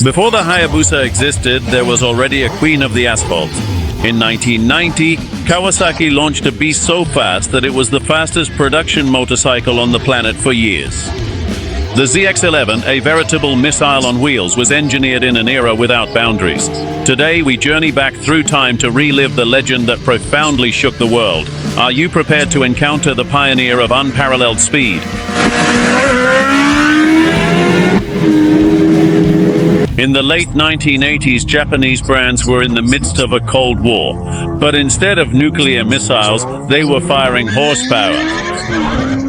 Before the Hayabusa existed, there was already a queen of the asphalt. In 1990, Kawasaki launched a beast so fast that it was the fastest production motorcycle on the planet for years. The ZX11, a veritable missile on wheels, was engineered in an era without boundaries. Today, we journey back through time to relive the legend that profoundly shook the world. Are you prepared to encounter the pioneer of unparalleled speed? In the late 1980s, Japanese brands were in the midst of a Cold War, but instead of nuclear missiles, they were firing horsepower.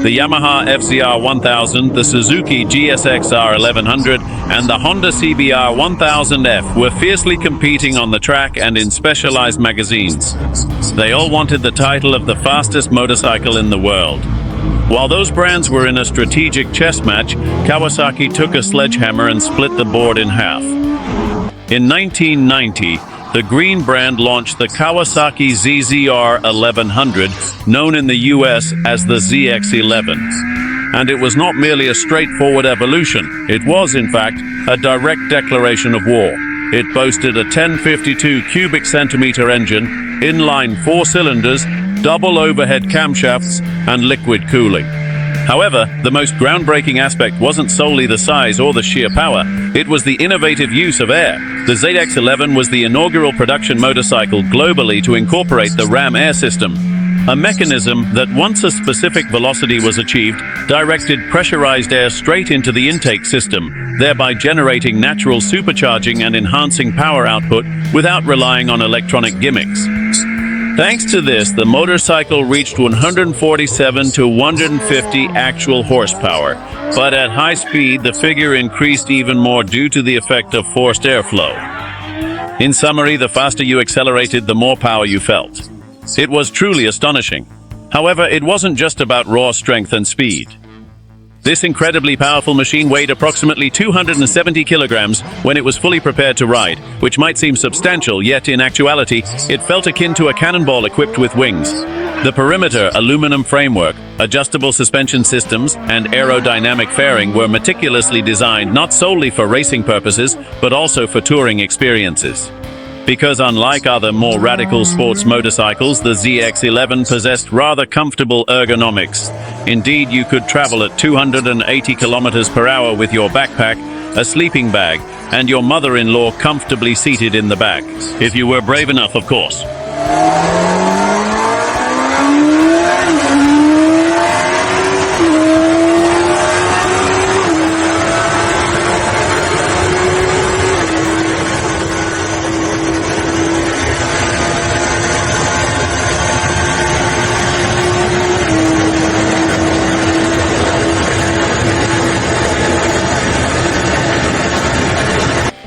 The Yamaha ZZR1100, the Suzuki ZX1100, and the Honda CBR1000F were fiercely competing on the track and in specialized magazines. They all wanted the title of the fastest motorcycle in the world. While those brands were in a strategic chess match, Kawasaki took a sledgehammer and split the board in half. In 1990, the green brand launched the Kawasaki ZZR1100, known in the US as the ZX11. And it was not merely a straightforward evolution. It was, in fact, a direct declaration of war. It boasted a 1052 cubic centimeter engine, inline 4 cylinders, double overhead camshafts, and liquid cooling. However, the most groundbreaking aspect wasn't solely the size or the sheer power, it was the innovative use of air. The ZX11 was the inaugural production motorcycle globally to incorporate the ram air system, a mechanism that, once a specific velocity was achieved, directed pressurized air straight into the intake system, thereby generating natural supercharging and enhancing power output without relying on electronic gimmicks. Thanks to this, the motorcycle reached 147 to 150 actual horsepower, but at high speed the figure increased even more due to the effect of forced airflow. In summary, the faster you accelerated, the more power you felt. It was truly astonishing. However, it wasn't just about raw strength and speed. This incredibly powerful machine weighed approximately 270 kilograms when it was fully prepared to ride, which might seem substantial, yet in actuality, it felt akin to a cannonball equipped with wings. The perimeter aluminum framework, adjustable suspension systems, and aerodynamic fairing were meticulously designed not solely for racing purposes, but also for touring experiences. Because unlike other more radical sports motorcycles, the ZX11 possessed rather comfortable ergonomics. Indeed, you could travel at 280 kilometers per hour with your backpack, a sleeping bag, and your mother-in-law comfortably seated in the back. If you were brave enough, of course.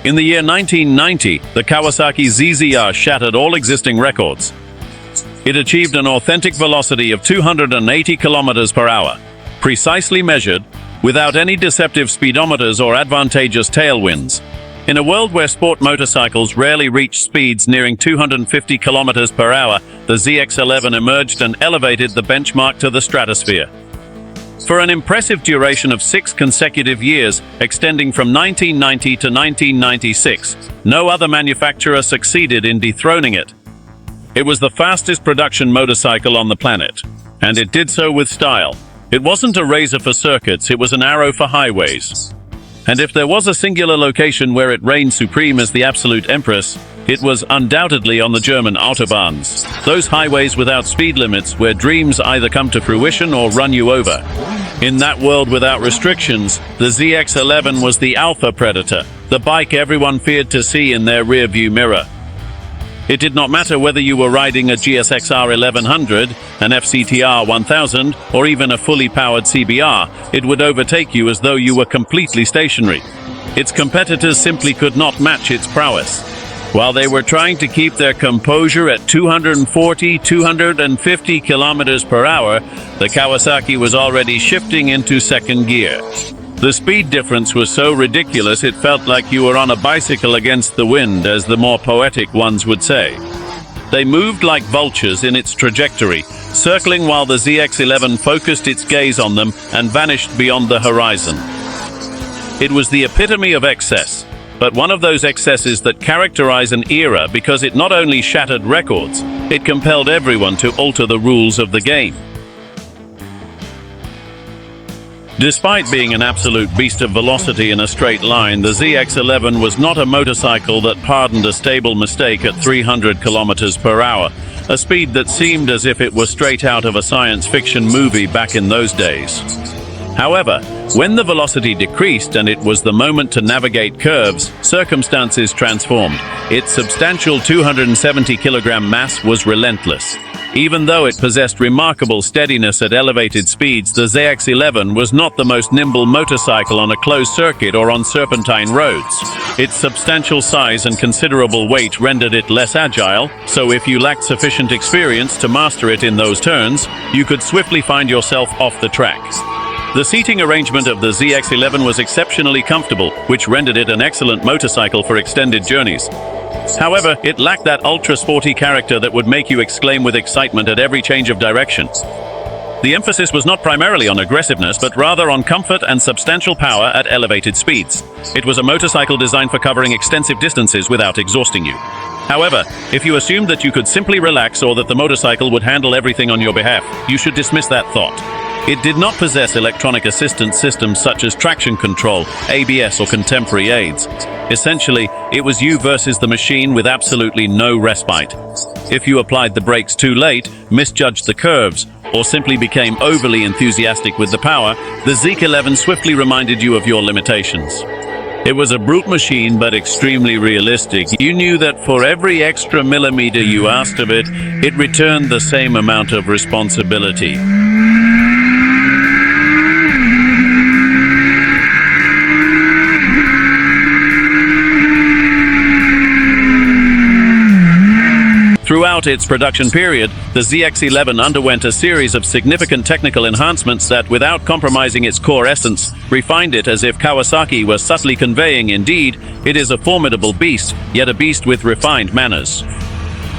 In the year 1990, the Kawasaki ZZR shattered all existing records. It achieved an authentic velocity of 280 kilometers per hour, precisely measured, without any deceptive speedometers or advantageous tailwinds. In a world where sport motorcycles rarely reach speeds nearing 250 kilometers per hour, the ZX11 emerged and elevated the benchmark to the stratosphere. For an impressive duration of 6 consecutive years, extending from 1990 to 1996, no other manufacturer succeeded in dethroning it. It was the fastest production motorcycle on the planet, and it did so with style. It wasn't a razor for circuits, it was an arrow for highways. And if there was a singular location where it reigned supreme as the absolute empress, it was undoubtedly on the German autobahns, those highways without speed limits where dreams either come to fruition or run you over. In that world without restrictions, the ZX11 was the alpha predator, the bike everyone feared to see in their rearview mirror. It did not matter whether you were riding a ZX1100, an FCTR 1000, or even a fully powered CBR, it would overtake you as though you were completely stationary. Its competitors simply could not match its prowess. While they were trying to keep their composure at 240–250 kilometers per hour, the Kawasaki was already shifting into second gear. The speed difference was so ridiculous it felt like you were on a bicycle against the wind, as the more poetic ones would say. They moved like vultures in its trajectory, circling while the ZX11 focused its gaze on them and vanished beyond the horizon. It was the epitome of excess, but one of those excesses that characterize an era because it not only shattered records, it compelled everyone to alter the rules of the game. Despite being an absolute beast of velocity in a straight line, the ZX11 was not a motorcycle that pardoned a stable mistake at 300 kilometers per hour, a speed that seemed as if it were straight out of a science fiction movie back in those days. However, when the velocity decreased and it was the moment to navigate curves, circumstances transformed. Its substantial 270-kilogram mass was relentless. Even though it possessed remarkable steadiness at elevated speeds, the ZX11 was not the most nimble motorcycle on a closed circuit or on serpentine roads. Its substantial size and considerable weight rendered it less agile, so if you lacked sufficient experience to master it in those turns, you could swiftly find yourself off the track. The seating arrangement of the ZX11 was exceptionally comfortable, which rendered it an excellent motorcycle for extended journeys. However, it lacked that ultra-sporty character that would make you exclaim with excitement at every change of direction. The emphasis was not primarily on aggressiveness, but rather on comfort and substantial power at elevated speeds. It was a motorcycle designed for covering extensive distances without exhausting you. However, if you assumed that you could simply relax or that the motorcycle would handle everything on your behalf, you should dismiss that thought. It did not possess electronic assistance systems such as traction control, ABS, or contemporary aids. Essentially, it was you versus the machine with absolutely no respite. If you applied the brakes too late, misjudged the curves, or simply became overly enthusiastic with the power, the ZX11 swiftly reminded you of your limitations. It was a brute machine, but extremely realistic. You knew that for every extra millimeter you asked of it, it returned the same amount of responsibility. Throughout its production period, the ZX11 underwent a series of significant technical enhancements that, without compromising its core essence, refined it as if Kawasaki was subtly conveying, indeed, it is a formidable beast, yet a beast with refined manners.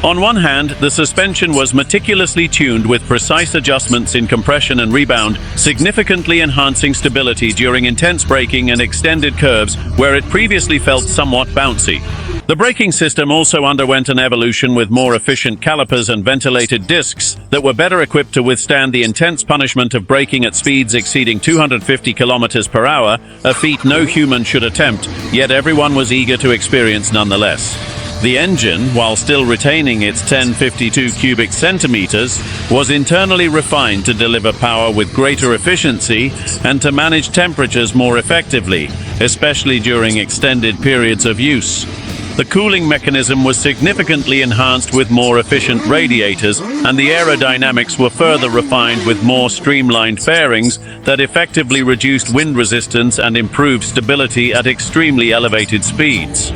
On one hand, the suspension was meticulously tuned with precise adjustments in compression and rebound, significantly enhancing stability during intense braking and extended curves where it previously felt somewhat bouncy. The braking system also underwent an evolution with more efficient calipers and ventilated discs that were better equipped to withstand the intense punishment of braking at speeds exceeding 250 kilometers per hour, a feat no human should attempt, yet everyone was eager to experience nonetheless. The engine, while still retaining its 1052 cubic centimeters, was internally refined to deliver power with greater efficiency and to manage temperatures more effectively, especially during extended periods of use. The cooling mechanism was significantly enhanced with more efficient radiators, and the aerodynamics were further refined with more streamlined fairings that effectively reduced wind resistance and improved stability at extremely elevated speeds.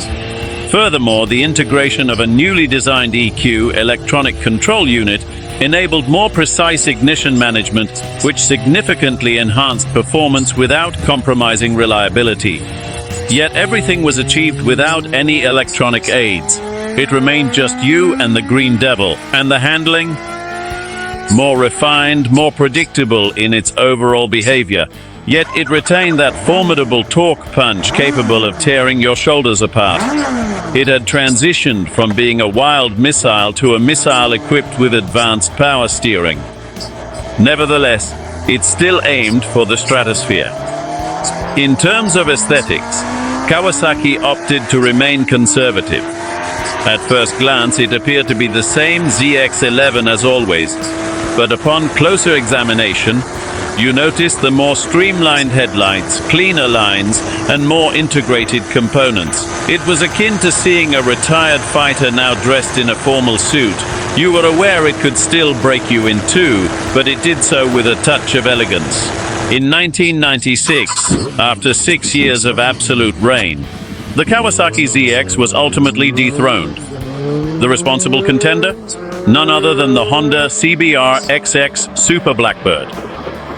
Furthermore, the integration of a newly designed EQ electronic control unit enabled more precise ignition management, which significantly enhanced performance without compromising reliability. Yet everything was achieved without any electronic aids. It remained just you and the Green Devil, and the handling? More refined, more predictable in its overall behavior. Yet it retained that formidable torque punch capable of tearing your shoulders apart. It had transitioned from being a wild missile to a missile equipped with advanced power steering. Nevertheless, it still aimed for the stratosphere. In terms of aesthetics, Kawasaki opted to remain conservative. At first glance, it appeared to be the same ZX11 as always, but upon closer examination, you notice the more streamlined headlights, cleaner lines, and more integrated components. It was akin to seeing a retired fighter now dressed in a formal suit. You were aware it could still break you in two, but it did so with a touch of elegance. In 1996, after 6 years of absolute reign, the Kawasaki ZX was ultimately dethroned. The responsible contender? None other than the Honda CBR XX Super Blackbird.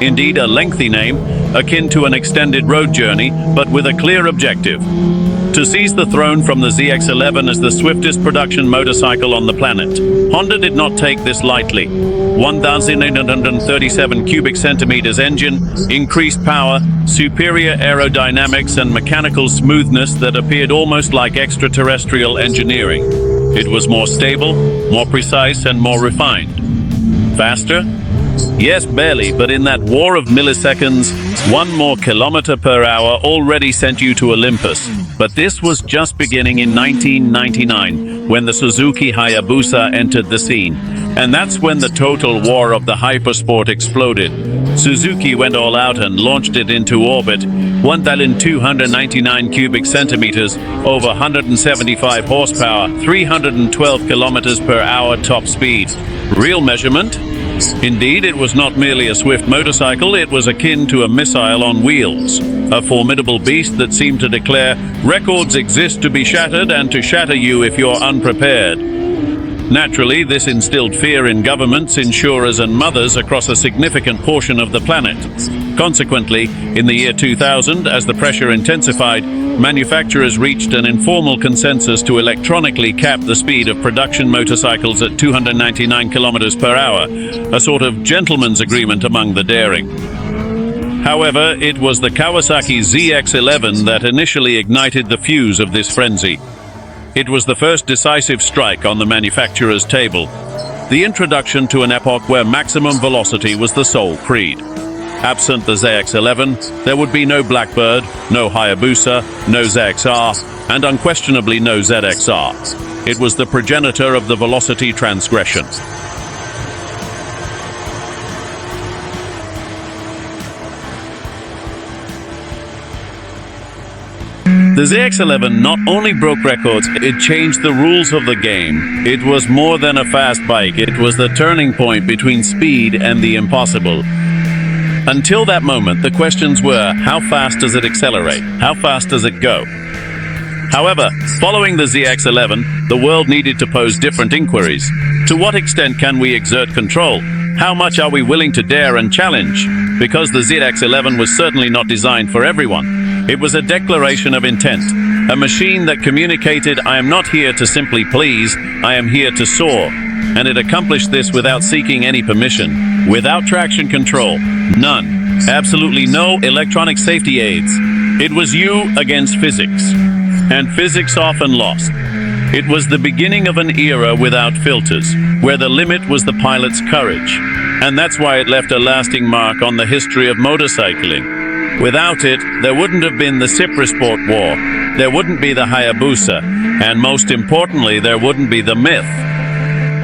Indeed, a lengthy name, akin to an extended road journey, but with a clear objective: to seize the throne from the ZX11 as the swiftest production motorcycle on the planet. Honda did not take this lightly. 1,837 cubic centimeters engine, increased power, superior aerodynamics and mechanical smoothness that appeared almost like extraterrestrial engineering. It was more stable, more precise and more refined. Faster? Yes, barely, but in that war of milliseconds, 1 more kilometer per hour already sent you to Olympus. But this was just beginning in 1999, when the Suzuki Hayabusa entered the scene. And that's when the total war of the hypersport exploded. Suzuki went all out and launched it into orbit. 1,299 cubic centimeters, over 175 horsepower, 312 kilometers per hour top speed. Real measurement? Indeed, it was not merely a swift motorcycle, it was akin to a missile on wheels. A formidable beast that seemed to declare, records exist to be shattered and to shatter you if you're unprepared. Naturally, this instilled fear in governments, insurers and mothers across a significant portion of the planet. Consequently, in the year 2000, as the pressure intensified, manufacturers reached an informal consensus to electronically cap the speed of production motorcycles at 299 kilometers per hour, a sort of gentleman's agreement among the daring. However, it was the Kawasaki ZX11 that initially ignited the fuse of this frenzy. It was the first decisive strike on the manufacturer's table, the introduction to an epoch where maximum velocity was the sole creed. Absent the ZX11, there would be no Blackbird, no Hayabusa, no ZXR, and unquestionably no ZXR. It was the progenitor of the velocity transgression. The ZX11 not only broke records, it changed the rules of the game. It was more than a fast bike, it was the turning point between speed and the impossible. Until that moment, the questions were, how fast does it accelerate? How fast does it go? However, following the ZX11, the world needed to pose different inquiries. To what extent can we exert control? How much are we willing to dare and challenge? Because the ZX11 was certainly not designed for everyone. It was a declaration of intent, a machine that communicated, I am not here to simply please, I am here to soar. And it accomplished this without seeking any permission, without traction control, none, absolutely no electronic safety aids. It was you against physics, and physics often lost. It was the beginning of an era without filters, where the limit was the pilot's courage. And that's why it left a lasting mark on the history of motorcycling. Without it, there wouldn't have been the Cyprisport War, there wouldn't be the Hayabusa, and most importantly, there wouldn't be the myth.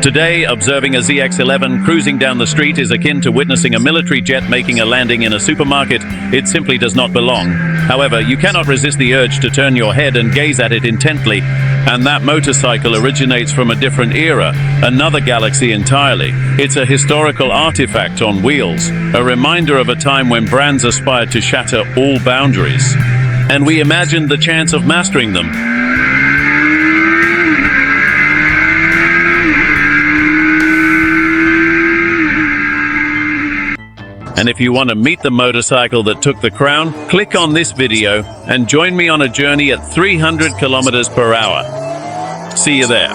Today, observing a ZX11 cruising down the street is akin to witnessing a military jet making a landing in a supermarket. It simply does not belong. However, you cannot resist the urge to turn your head and gaze at it intently. And that motorcycle originates from a different era, another galaxy entirely. It's a historical artifact on wheels, a reminder of a time when brands aspired to shatter all boundaries. And we imagined the chance of mastering them. And if you want to meet the motorcycle that took the crown, click on this video and join me on a journey at 300 kilometers per hour. See you there.